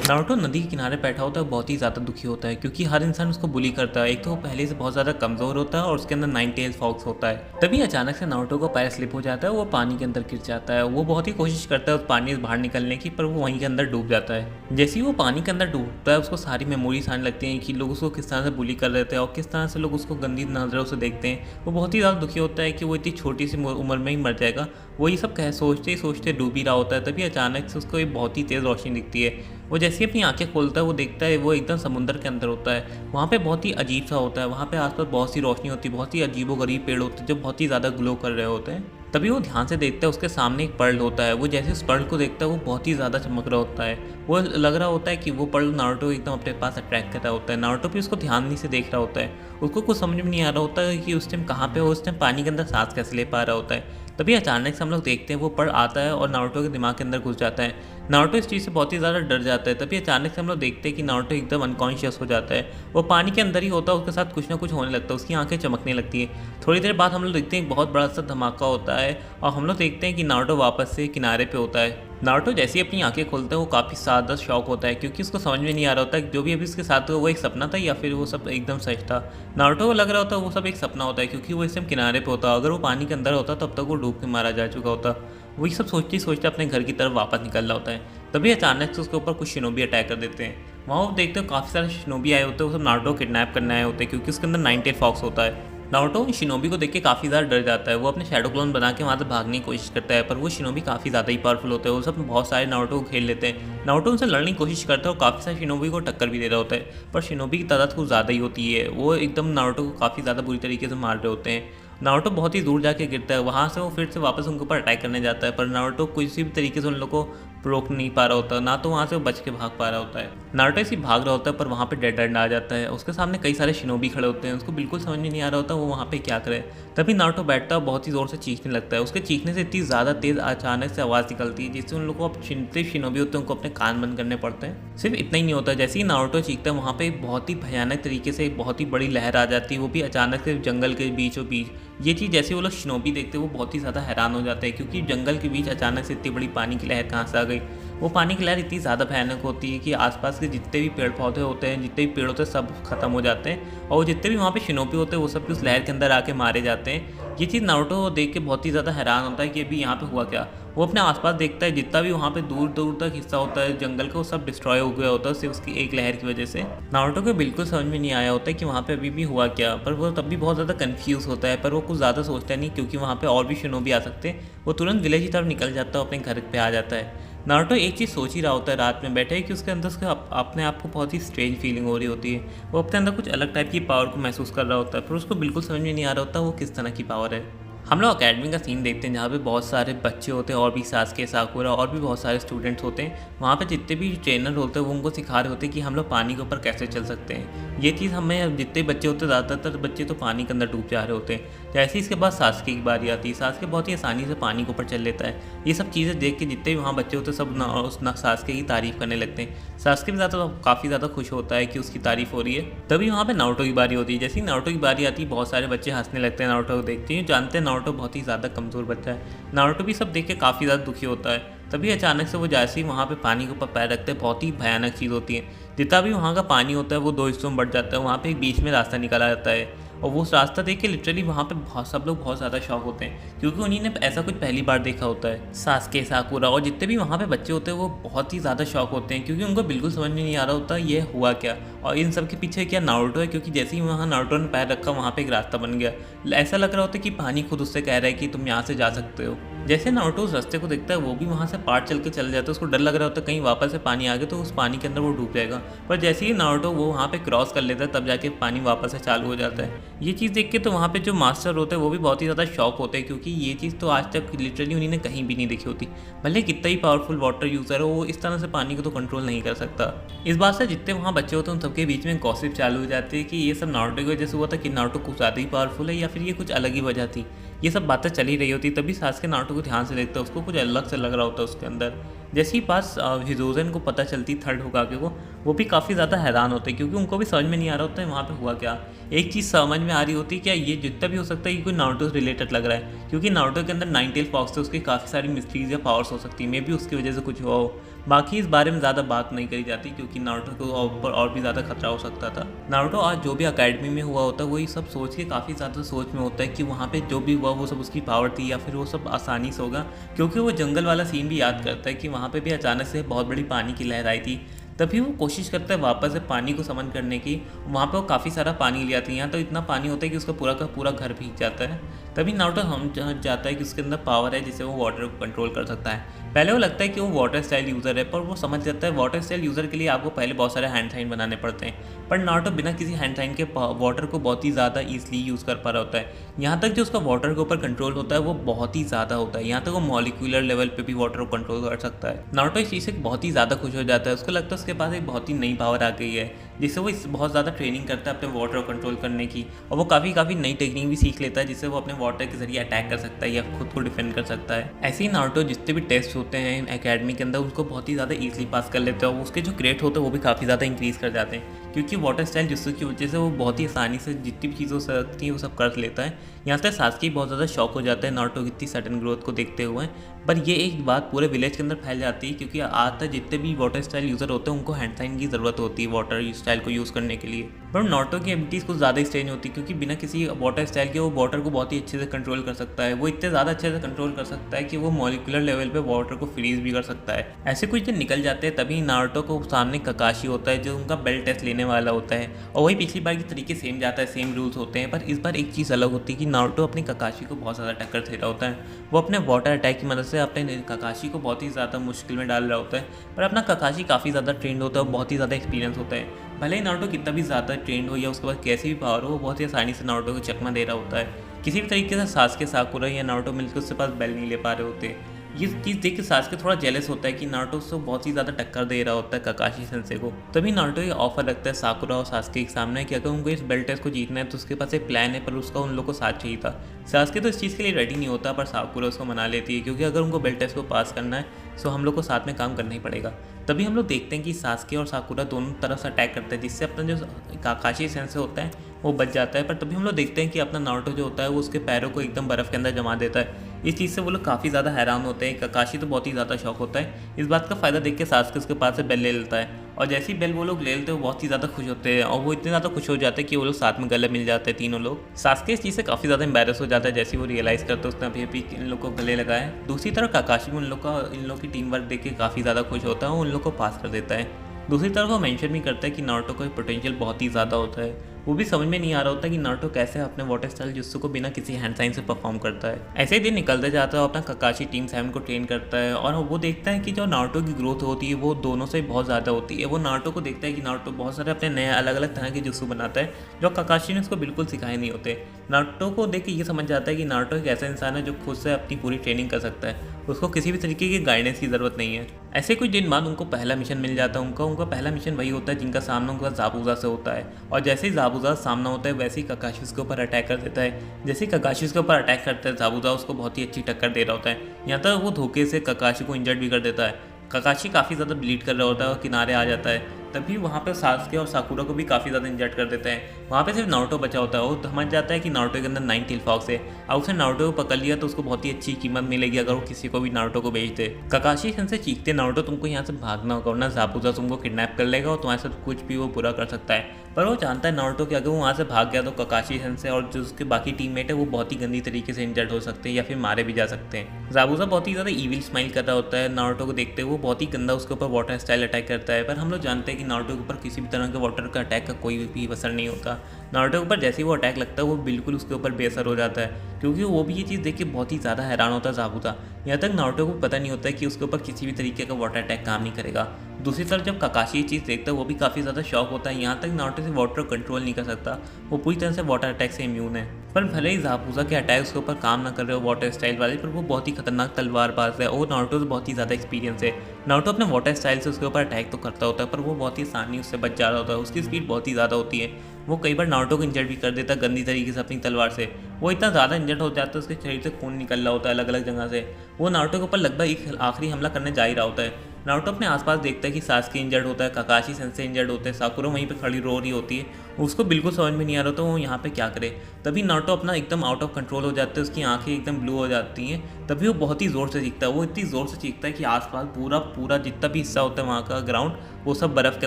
Naruto नदी के किनारे बैठा होता है, बहुत ही ज़्यादा दुखी होता है क्योंकि हर इंसान उसको बुली करता है। एक तो वो पहले से बहुत ज़्यादा कमज़ोर होता है और उसके अंदर 9 टेल्स फॉक्स होता है। तभी अचानक से नारुतो का पैर स्लिप हो जाता है, वो पानी के अंदर गिर जाता है। वो बहुत ही कोशिश करता है उस पानी से बाहर निकलने की, पर वो वहीं के अंदर डूब जाता है। जैसे ही वो पानी के अंदर डूबता है, उसको सारी मेमोरीज आने लगती हैं कि लोग उसको किस तरह से बुली कर रहे थे और किस तरह से लोग उसको गंदी नज़रों से देखते हैं। वो बहुत ही ज़्यादा दुखी होता है कि वो इतनी छोटी सी उम्र में ही मर जाएगा। वो ये सब कह सोचते ही सोचते डूब ही रहा होता है। तभी अचानक से उसको एक बहुत ही तेज़ रोशनी दिखती है। वो जैसे ही अपनी आंखें खोलता है, वो देखता है वो एकदम समुंदर के अंदर होता है। वहाँ पे बहुत ही अजीब सा होता है, वहाँ पे आसपास बहुत सी रोशनी होती है, बहुत ही अजीबोगरीब पेड़ होते हैं जो बहुत ही ज़्यादा ग्लो कर रहे होते हैं। तभी वो ध्यान से देखता है, उसके सामने एक पर्ल होता है। वो जैसे उस पर्ल को देखता है, वो बहुत ही ज़्यादा चमक रहा होता है। वो लग रहा होता है कि वो पर्ल नारुतो एकदम अपने पास अट्रैक्ट कर रहा होता है। नारुतो भी उसको ध्यान नहीं से देख रहा होता है। उसको कुछ समझ में नहीं आ रहा होता है कि उस टाइम कहाँ पे उस टाइम पानी के अंदर सांस कैसे ले पा रहा होता है। तभी अचानक से हम लोग देखते हैं वो पर्ल आता है और नारुतो के दिमाग के अंदर घुस जाता है। नारुतो इस चीज़ से बहुत ही ज़्यादा डर जाता है। तभी अचानक से हम लोग देखते हैं कि नारुतो एकदम अनकॉन्शियस हो जाता है। वो पानी के अंदर ही होता है, उसके साथ कुछ ना कुछ होने लगता है, उसकी आंखें चमकने लगती है। थोड़ी देर बाद हम लोग देखते हैं एक बहुत बड़ा सा धमाका होता है और हम लोग देखते हैं कि नारुतो वापस से किनारे पे होता है। नारुतो जैसे ही अपनी आंखें खोलता है, वो काफ़ी ज़्यादा शॉक होता है क्योंकि उसको समझ में नहीं आ रहा होता है जो भी अभी उसके साथ हुआ वो एक सपना था या फिर वो सब एकदम सच था। नारुतो को लग रहा होता है वो सब एक सपना होता है क्योंकि वो इस टाइम किनारे पे होता। अगर वो पानी के अंदर होता तब तक वो डूब के मारा जा चुका होता। वो ये सब सोचते ही सोचते अपने घर की तरफ वापस निकल रहा होता है। तभी अचानक से उसके ऊपर कुछ शिनोबी अटैक कर देते हैं। वहाँ वो देखते हो काफ़ी सारे शिनोबी आए होते हैं, वो सब नारुतो को किडनैप करने आए होते हैं क्योंकि उसके अंदर 9 टेल फॉक्स होता है। नारुतो उन शिनोबी को देख के काफ़ी ज़्यादा डर जाता है। वो अपने शैडो क्लोन बना के वहाँ से भागने की कोशिश करता है, पर वो शिनोबी काफ़ी ज़्यादा ही पावरफुल होते हैं। वो सब बहुत सारे नारुतो को खेल लेते हैं। नारुतो उनसे लड़ने की कोशिश करता है और काफ़ी सारे शिनोबी को टक्कर भी दे रहा होता है, पर शिनोबी की तादाद कुछ ज़्यादा ही होती है। वो एकदम नारुतो को काफ़ी ज़्यादा बुरी तरीके से मार रहे होते हैं। नारुतो बहुत ही दूर जाके गिरता है, वहाँ से वो फिर से वापस उनके ऊपर अटैक करने जाता है, पर नारुतो किसी भी तरीके से उन लोगों को रोक नहीं पा रहा होता, ना तो वहाँ से वो बच के भाग पा रहा होता है। नारुतो ऐसे ही भाग रहा होता है, पर वहाँ पे डेड एंड आ जाता है। उसके सामने कई सारे शिनोबी खड़े होते हैं, उसको बिल्कुल समझ में नहीं आ रहा होता वो वहाँ पे क्या करे। तभी नारुतो बैठता है, बहुत ही ज़ोर से चीखने लगता है। उसके चीखने से इतनी ज़्यादा तेज़ अचानक से आवाज़ निकलती है जिससे उन लोगों को जितने शिनोबी होते हैं उनको अपने कान बंद करने पड़ते हैं। सिर्फ इतना ही नहीं होता, जैसे ही नारुतो चीखता है वहाँ पे एक बहुत ही भयानक तरीके से एक बहुत ही बड़ी लहर आ जाती है, वो भी अचानक से जंगल के बीचों बीच। ये चीज़ जैसे वो लोग शिनोबी देखते हैं वो बहुत ही ज़्यादा हैरान हो जाते हैं क्योंकि जंगल के बीच अचानक से इतनी बड़ी पानी की लहर कहाँ से आ गई। वो पानी की लहर इतनी ज़्यादा भयानक होती है कि आसपास के जितने भी पेड़ पौधे होते हैं, जितने भी पेड़ होते हैं, सब खत्म हो जाते हैं और वो जितने भी वहाँ पे शिनोबी होते हैं वो सब भी उस लहर के अंदर आके मारे जाते हैं। ये चीज़ नारुतो देख के बहुत ही ज़्यादा हैरान होता है कि अभी यहाँ पे हुआ क्या। वो अपने आसपास देखता है, जितना भी वहाँ पे दूर दूर तक हिस्सा होता है जंगल का वो सब डिस्ट्रॉय हो गया होता है सिर्फ उसकी एक लहर की वजह से। नारुतो को बिल्कुल समझ में नहीं आया होता है कि वहाँ पे अभी भी हुआ क्या, पर वो तब भी बहुत ज़्यादा कंफ्यूज होता है, पर वो कुछ ज़्यादा सोचता नहीं क्योंकि वहाँ पे और भी शिनोबी आ सकते हैं। वो तुरंत विलेज की तरफ निकल जाता है, अपने घर पे आ जाता है। नारुतो एक चीज़ सोच ही रहा होता है रात में बैठे कि उसके अंदर उसके अपने आप को बहुत ही स्ट्रेंज फीलिंग हो रही होती है। वो अपने अंदर कुछ अलग टाइप की पावर को महसूस कर रहा होता है, पर उसको बिल्कुल समझ में नहीं आ रहा होता वो किस तरह की पावर है। हम लोग अकेडमी का सीन देखते हैं जहाँ पे बहुत सारे बच्चे होते हैं और भी सासुके साकुरा और भी बहुत सारे स्टूडेंट्स होते हैं। वहाँ पे जितने भी ट्रेनर होते हैं वो उनको सिखा रहे होते हैं कि हम लोग पानी के ऊपर कैसे चल सकते हैं। ये चीज़ हमें जितने बच्चे होते हैं ज़्यादातर बच्चे तो पानी के अंदर डूब जा रहे होते हैं। जैसे ही इसके बाद सासुके की बारी आती है, सासुके बहुत ही आसानी से पानी के ऊपर चल लेता है। ये सब चीज़ें देख के जितने भी वहाँ बच्चे होते हैं सब उस सासुके की तारीफ़ करने लगते हैं। सासुके भी काफ़ी ज़्यादा खुश होता है कि उसकी तारीफ़ हो रही है। तभी वहाँ पे नारुतो की बारी होती है। जैसे ही नारुतो की बारी आती है बहुत सारे बच्चे हंसने लगते हैं नारुतो को देखते हैं, जानते हैं नारुतो बहुत ही ज़्यादा कमज़ोर बच्चा है। नारुतो भी सब देख के काफ़ी ज़्यादा दुखी होता है। तभी अचानक से वो जैसे ही वहाँ पे पानी के ऊपर पैर रखते हैं बहुत ही भयानक चीज़ होती है। जितना भी वहाँ का पानी होता है वो दो हिस्सों में बढ़ जाता है। वहाँ पे एक बीच में रास्ता निकाला जाता है और वो रास्ता देख के लिटरली वहाँ पे सब लोग बहुत ज़्यादा शॉक होते हैं क्योंकि उन्हीं ने ऐसा कुछ पहली बार देखा होता है। सासुके साकुरा और जितने भी वहाँ पे बच्चे होते हैं वो बहुत ही ज़्यादा शॉक होते हैं क्योंकि उनको बिल्कुल समझ में नहीं आ रहा होता ये हुआ क्या और इन सब के पीछे क्या नारुतो है, क्योंकि जैसे ही वहाँ नारुतो ने पैर रखा वहाँ पे एक रास्ता बन गया। ऐसा लग रहा होता है कि पानी खुद उससे कह रहा है कि तुम यहाँ से जा सकते हो। जैसे नारुतो उस रास्ते को देखता है वो भी वहाँ से पार चल के चल जाता है। उसको डर लग रहा होता है कहीं वापस से पानी आ गया तो उस पानी के अंदर वो डूब जाएगा, पर जैसे ही नारुतो वो वहाँ पे क्रॉस कर लेता है तब जाके पानी वापस से चालू हो जाता है। ये चीज़ देख के तो वहाँ पे जो मास्टर होते हैं वो भी बहुत ही ज़्यादा शॉक होते हैं क्योंकि ये चीज़ तो आज तक लिटरली उन्हीं ने कहीं भी नहीं देखी होती। भले कितना ही पावरफुल वाटर यूज़र हो वो इस तरह से पानी को तो कंट्रोल नहीं कर सकता। इस बात से जितने वहाँ बच्चे होते हैं उन सबके बीच में गॉसिप चालू हो जाती है कि ये सब नारुतो की वजह से हुआ था, कि नारुतो कुछ ज़्यादा ही पावरफुल है या फिर ये कुछ अलग ही वजह थी। ये सब बातें चली रही होती तभी सासुके नारुतो को ध्यान से देखता है, उसको कुछ अलग से लग रहा होता है उसके अंदर। जैसे ही पास हिजोज़न को पता चलती थर्ड होकागे को, वो भी काफ़ी ज़्यादा हैरान होते हैं क्योंकि उनको भी समझ में नहीं आ रहा होता है वहाँ पे हुआ क्या। एक चीज़ समझ में आ रही होती है क्या ये जितना भी हो सकता है ये कोई नारुतो से रिलेटेड लग रहा है क्योंकि नारुतो के अंदर 9 टेल फॉक्स से उसकी काफ़ी सारी मिस्ट्रीज या पावर्स हो सकती है, मे भी उसकी वजह से कुछ हुआ हो। बाकी इस बारे में ज़्यादा बात नहीं करी जाती क्योंकि नारुतो को ऊपर और भी ज़्यादा खतरा हो सकता था। नारुतो आज जो भी अकेडमी में हुआ होता है वो ये सब सोच के काफ़ी ज़्यादा सोच में होता है कि वहाँ पे जो भी हुआ वो सब उसकी पावर थी या फिर वो सब आसानी से होगा, क्योंकि वो जंगल वाला सीन भी याद करता है कि वहाँ पे भी अचानक से बहुत बड़ी पानी की लहर आई थी। तभी वो कोशिश करता है वापस से पानी को समन करने की। वहाँ पे वो काफ़ी सारा पानी ले आती है, यहाँ तो इतना पानी होता है कि उसका पूरा का पूरा घर भीग जाता है। तभी नारुतो हम जाता है कि उसके अंदर पावर है जिससे वो वाटर को कंट्रोल कर सकता है। पहले वो लगता है कि वो वाटर स्टाइल यूज़र है, पर वो समझ जाता है वाटर स्टाइल यूज़र के लिए आपको पहले बहुत सारे हैंड साइन बनाने पड़ते हैं। पर नारुतो बिना किसी हैंड साइन के वाटर को बहुत ही ज़्यादा ईजिली यूज़ कर पा रहा होता है। यहाँ तक जो उसका वाटर के ऊपर कंट्रोल होता है वो बहुत ही ज़्यादा होता है, यहाँ तक वो मॉलिक्यूलर लेवल पे भी वाटर को कंट्रोल कर सकता है। नारुतो इस चीज़ से बहुत ही ज़्यादा खुश हो जाता है, उसको लगता है उसके पास एक बहुत ही नई पावर आ गई है जिससे वो बहुत ज़्यादा ट्रेनिंग करता है अपने वाटर को कंट्रोल करने की, और वो काफ़ी नई टेक्निक भी सीख लेता है जिससे वो अपने वाटर के जरिए अटैक कर सकता है या खुद को डिफेंड कर सकता है। ऐसे ही नारुतो जितने भी टेस्ट होते हैं एकेडमी के अंदर उसको बहुत ही ज़्यादा ईजिली पास कर लेते हैं और उसके जो ग्रेड होते हैं वो भी काफ़ी ज़्यादा इंक्रीज़ कर जाते हैं, क्योंकि वाटर स्टाइल जिससे की वजह से वो बहुत ही आसानी से जितनी भी चीज़ें हो सकती हैं वो सब कर लेता है। यहाँ तक सास्की बहुत ज़्यादा शॉक हो जाता है नारुतो की इतनी सडन ग्रोथ को देखते हुए, पर ये एक बात पूरे विलेज के अंदर फैल जाती है क्योंकि आज तक जितने भी वाटर स्टाइल यूज़र होते हैं उनको हैंड साइन की ज़रूरत होती है वाटर स्टाइल को यूज़ करने के लिए। पर नारुतो की एबिलिटीज़ कुछ ज़्यादा स्ट्रेंज होती है क्योंकि बिना किसी वाटर स्टाइल के वो वाटर को बहुत ही अच्छे से कंट्रोल कर सकता है। वो इतने ज़्यादा अच्छे से कंट्रोल कर सकता है कि वो मॉलिक्यूलर लेवल पे वाटर को फ्रीज भी कर सकता है। ऐसे कुछ दिन निकल जाते हैं तभी नारुतो को सामने ककाशी होता है जो उनका बेल्ट टेस्ट लेने वाला होता है, और वही पिछली बार की तरीके सेम जाता है, सेम रूल्स होते हैं। पर इस बार एक चीज़ अलग होती है कि नारुतो अपने ककाशी को बहुत ज़्यादा टक्कर दे रहा होता है। वो अपने वाटर अटैक की मदद से अपने ककाशी को बहुत ही ज़्यादा मुश्किल में डाल रहा होता है, पर अपना ककाशी काफ़ी ज़्यादा ट्रेंड होता है और बहुत ही ज़्यादा एक्सपीरियंस होता है। भले ही नारुतो कितना भी ज़्यादा ट्रेंड हो या उसके पास कैसी भी पावर हो, वो बहुत ही आसानी से नारुतो को चकमा दे रहा होता है। किसी भी तरीके से सास्के, साकुरा या नारुतो मिलकर उसके पास बेल नहीं ले पा रहे होते। ये चीज़ देख के सास्के थोड़ा जेलस होता है कि नारुतो उसको बहुत ही ज़्यादा टक्कर दे रहा होता है ककाशी सेंसे को। तभी नारुतो ये ऑफर रखता है साकुरा और सास्के के सामने कि अगर उनको इस बेल्ट टेस्ट को जीतना है तो उसके पास एक प्लान है, पर उसका उन लोग को साथ चाहिए था। सास्के तो इस चीज़ के लिए रेडी नहीं होता, पर साकुरा उसको मना लेती है क्योंकि अगर उनको बेल्ट टेस्ट को पास करना है तो हम लोग को साथ में काम करना ही पड़ेगा। तभी हम लोग देखते हैं कि सास्के और साकुरा दोनों तरफ से अटैक करते हैं जिससे अपना जो काकाशी सेंसे होता है वो बच जाता है। पर तभी हम लोग देखते हैं कि अपना नारुतो जो होता है वो उसके पैरों को एकदम बर्फ़ के अंदर जमा देता है। इस चीज़ से वो लोग काफ़ी ज़्यादा हैरान होते हैं। ककाशी तो बहुत ही ज़्यादा शौक होता है। इस बात का फ़ायदा देख के सास्के उसके पास से बेल ले लेता है, और जैसे ही बेल वो लोग ले लेते हैं वो बहुत ही ज़्यादा खुश होते हैं, और वो इतने ज़्यादा खुश हो जाते हैं कि वो लोग साथ में गले मिल जाते हैं तीनों लोग। सास्के इस चीज़ से काफ़ी ज़्यादा एम्बैरस हो जाता है जैसे वो रियलाइज़ करता है उसने अभी इन लोग को गले लगाया है। दूसरी तरफ ककाशी भी इन लोग की टीम वर्क देख के काफ़ी ज़्यादा खुश होता है और उन लोग को पास कर देता है। दूसरी तरफ वो मेंशन भी करता है कि नारुतो का पोटेंशियल बहुत ही ज़्यादा होता है। वो भी समझ में नहीं आ रहा होता कि नारुतो कैसे अपने वाटर स्टाइल जुत्सु को बिना किसी हैंड साइन से परफॉर्म करता है। ऐसे ही दिन निकलते जाता है, अपना ककाशी टीम 7 को ट्रेन करता है, और वो देखता है कि जो नारुतो की ग्रोथ होती है वो दोनों से बहुत ज़्यादा होती है। वो नारुतो को देखता है कि नारुतो बहुत सारे अपने नए अलग अलग तरह के जुत्सु बनाता है जो ककाशी ने उसको बिल्कुल सिखाए नहीं होते। नारुतो को देख के ये समझ जाता है कि नारुतो एक ऐसा इंसान है जो खुद से अपनी पूरी ट्रेनिंग कर सकता है, उसको किसी भी तरीके की गाइडेंस की ज़रूरत नहीं है। ऐसे कुछ दिन बाद उनको पहला मिशन मिल जाता है। उनका पहला मिशन वही होता है जिनका सामना उनका ज़ाबुज़ा से होता है, और जैसे ही ज़ाबुज़ा सामना होता है वैसे ही ककाशी उसके ऊपर अटैक कर देता है। जैसे ही ककाशी उसके ऊपर अटैक करता है ज़ाबुज़ा उसको बहुत ही अच्छी टक्कर दे रहा होता है, यहाँ तक वो धोखे से ककाशी को इंजर्ड भी कर देता है। ककाशी काफ़ी ज़्यादा ब्लीड कर रहा होता है और किनारे आ जाता है। तभी वहाँ पे सास्के और साकुरा को भी काफ़ी ज़्यादा इंजर्ड कर देते हैं। वहाँ पे सिर्फ नारुतो बचा होता है। वो समझ जाता है कि नारुतो के अंदर 9 टेल फॉक्स है, और उसने नारुतो को पकड़ लिया तो उसको बहुत ही अच्छी कीमत मिलेगी अगर वो किसी को भी नारुतो को बेच दे। ककाशी से चीखते नारुतो तुमको यहाँ से भागना होगा वरना ज़ाबुज़ा तुमको किडनैप कर लेगा और तुम्हारे साथ कुछ भी वो बुरा कर सकता है। पर वो जानता है नारुतो कि अगर वो वहाँ से भाग गया तो ककाशी से और जो उसके बाकी टीममेट है वो बहुत ही गंदी तरीके से इंजर्ड हो सकते हैं या फिर मारे भी जा सकते हैं। ज़ाबुज़ा बहुत ही ज़्यादा ईविल स्माइल कर रहा होता है नारुतो को देखते हुए, वो बहुत ही गंदा उसके ऊपर वाटर स्टाइल अटैक करता है। पर हम लोग जानते हैं कि नारुतो के ऊपर किसी भी तरह के वाटर का अटैक का कोई भी असर नहीं होता। नारुतो के ऊपर जैसे ही वो अटैक लगता है वो बिल्कुल उसके ऊपर बेअसर हो जाता है, क्योंकि वो भी ये चीज़ देख के बहुत ही ज़्यादा हैरान होता है ज़ाबुज़ा। यहाँ तक नारुतो को पता नहीं होता है कि उसके ऊपर किसी भी तरीके का वाटर अटैक काम नहीं करेगा। दूसरी तरफ जब ककाशी ये चीज़ देखता है वो भी काफ़ी ज़्यादा शॉक होता है। यहाँ तक नारुतो से वाटर कंट्रोल नहीं कर सकता, वो पूरी तरह से वाटर अटैक से इम्यून है। पर भले ही ज़ाबुज़ा के अटैक उसके ऊपर काम ना कर रहे हो वाटर स्टाइल वाले, पर वो बहुत ही खतरनाक तलवारबाज है और नारुतो से बहुत ही ज़्यादा एक्सपीरियंस है। नारुतो अपने वाटर स्टाइल से उसके ऊपर अटैक तो करता होता है पर वो बहुत ही आसानी उससे बच जा रहा होता है। उसकी स्पीड बहुत ही ज़्यादा होती है। वो कई बार नारुतो को इंजर्ड भी कर देता है गंदी तरीके से अपनी तलवार से। वो इतना ज़्यादा इंजर्ड हो जाता है उसके शरीर से खून निकल रहा होता है अलग अलग जगह से। वो नारुतो के ऊपर लगभग एक आखिरी हमला करने जा ही रहा होता है, नारुतो अपने आसपास देखता है कि सास्के इंजर्ड होता है, काकाशी सेंसे इंजर्ड होते हैं, साकुरा वहीं पे खड़ी रो रही होती है। उसको बिल्कुल समझ में नहीं आ रहा तो वो यहाँ पे क्या करे। तभी नारुतो अपना एकदम आउट ऑफ कंट्रोल हो जाता है, उसकी आंखें एकदम ब्लू हो जाती हैं। तभी वो बहुत ही ज़ोर से चीखता है, वो इतनी ज़ोर से चीखता है कि आसपास पूरा पूरा जितना भी हिस्सा होता है वहाँ का ग्राउंड वो सब बर्फ़ के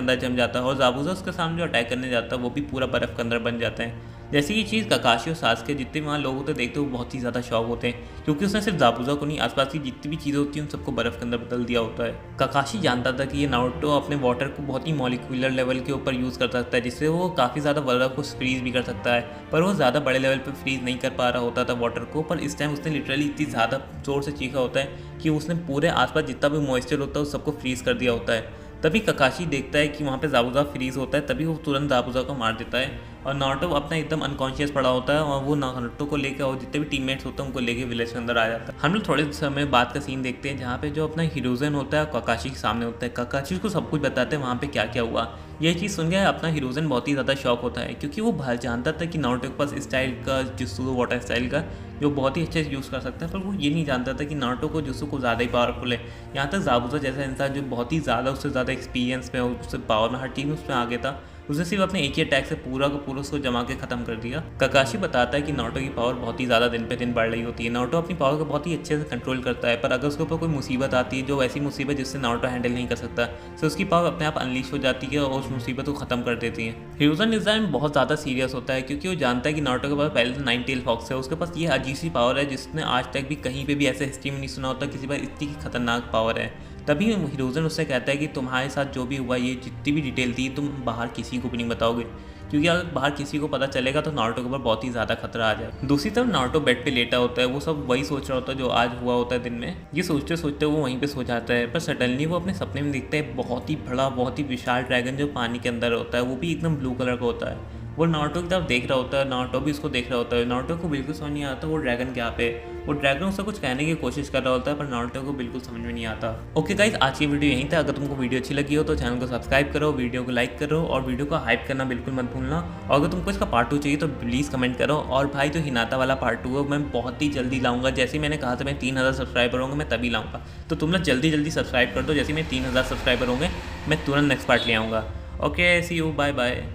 अंदर जम जाता है, और ज़ाबुज़ा उसके सामने जो अटैक करने जाता है वो भी पूरा बर्फ़ के अंदर बन जाता है। जैसे ये चीज़ काकाशी और सास्के जितने भी वहाँ लोग होते हैं देखते हैं वो बहुत ही ज़्यादा शॉक होते हैं, क्योंकि उसने सिर्फ ज़ाबुज़ा को नहीं, आसपास की जितनी भी चीज़ें होती हैं उन सबको बर्फ़ के अंदर बदल दिया होता है। काकाशी जानता था कि ये नारुतो अपने वाटर को बहुत ही मॉलिक्यूलर लेवल के ऊपर यूज़ कर सकता है, जिससे वो काफ़ी ज़्यादा बर्फ़ को फ्रीज़ भी कर सकता है, पर वो ज़्यादा बड़े लेवल पर फ्रीज़ नहीं कर पा रहा होता था वाटर को। पर इस टाइम उसने लिटरली इतनी ज़्यादा ज़ोर से चीखा होता है कि उसने पूरे आसपास जितना भी मॉइस्चर होता है उस सबको फ्रीज़ कर दिया होता है। तभी काकाशी देखता है कि वहाँ पे ज़ाबुज़ा फ्रीज़ होता है, तभी वो तुरंत ज़ाबुज़ा को मार देता है, और नारुतो अपना एकदम अनकॉन्शियस पड़ा होता है, और वो नारुतो को लेकर और जितने भी टीममेट्स होते हैं उनको लेके विलेज के अंदर आ जाता है। हम लोग थोड़े समय बाद का सीन देखते हैं जहाँ पे जो अपना हिरोज़न होता है काकाशी के सामने होता है, काकाशी को सब कुछ बताते हैं वहाँ पे क्या क्या हुआ। ये चीज़ सुन के अपना हिरोज़न बहुत ही ज़्यादा शॉक होता है, क्योंकि वो जानता था कि नारुतो के पास स्टाइल का जुत्सु वाटर स्टाइल का जो बहुत ही अच्छे से यूज़ कर सकता है, पर वो ये नहीं जानता था कि नारुतो को जुत्सु को ज़्यादा ही पावरफुल है। यहाँ तक ज़ाबुज़ा जैसा इंसान जो बहुत ही ज़्यादा उससे ज़्यादा एक्सपीरियंस में उससे पावर में हर चीज़ में उसमें आगे था, उसने सिर्फ अपने एक ही अटैक से पूरा का पूरा उसको जमा के ख़त्म कर दिया। काकाशी बताता है कि नारुतो की पावर बहुत ही ज़्यादा दिन पे दिन बढ़ रही होती है। नारुतो अपनी पावर को बहुत ही अच्छे से कंट्रोल करता है, पर अगर उसके ऊपर कोई मुसीबत आती है जो ऐसी मुसीबत जिससे नारुतो हैंडल नहीं कर सकता, तो उसकी पावर अपने आप अनलीश हो जाती है और उस मुसीबत को ख़त्म कर देती है। हिरोज़न इस टाइम बहुत ज़्यादा सीरियस होता है, क्योंकि वो जानता है कि नारुतो के पास पहले से 9 टेल फॉक्स है, उसके पास ये अजीब सी पावर है जिसने आज तक भी कहीं पे भी ऐसे हिस्ट्री में नहीं सुना होता किसी बार इतनी खतरनाक पावर है। तभी हिरोज़न उससे कहता है कि तुम्हारे साथ जो भी हुआ, ये जितनी भी डिटेल थी तुम बाहर किसी को भी नहीं बताओगे, क्योंकि अगर बाहर किसी को पता चलेगा तो नारुतो के ऊपर बहुत ही ज़्यादा खतरा आ जाए। दूसरी तरफ नारुतो बेड पे लेटा होता है, वो सब वही सोच रहा होता है जो आज हुआ होता है दिन में। ये सोचते सोचते वो वहीं पे सो जाता है, पर सडनली वो अपने सपने में देखता है बहुत ही बड़ा बहुत ही विशाल ड्रैगन जो पानी के अंदर होता है, वो भी एकदम ब्लू कलर का होता है। वो नारुतो की तरफ देख रहा होता है, नारुतो भी उसको देख रहा होता है। नारुतो को बिल्कुल समझ नहीं आता वो ड्रैगन क्या पे, वो ड्रैगन उससे कुछ कहने की कोशिश कर रहा होता है, पर नारुतो को बिल्कुल समझ में नहीं आता। ओके गाइस, आज की वीडियो यहीं था। अगर तुमको वीडियो अच्छी लगी हो तो चैनल को सब्सक्राइब करो, वीडियो को लाइक करो, और वीडियो को हाइप करना बिल्कुल मत भूलना। और अगर तुमको इसका पार्ट 2 चाहिए तो प्लीज़ कमेंट करो। और भाई जो हिनाता वाला पार्ट 2 है मैं बहुत ही जल्दी लाऊंगा, जैसे मैंने कहा था मैं 3000 सब्सक्राइबर होंगे मैं तभी लाऊंगा, तो तुम लोग जल्दी जल्दी सब्सक्राइब कर दो। जैसे मैं 3000 सब्सक्राइबर होंगे मैं तुरंत नेक्स्ट पार्ट ले आऊँगा। Okay, see you, bye bye.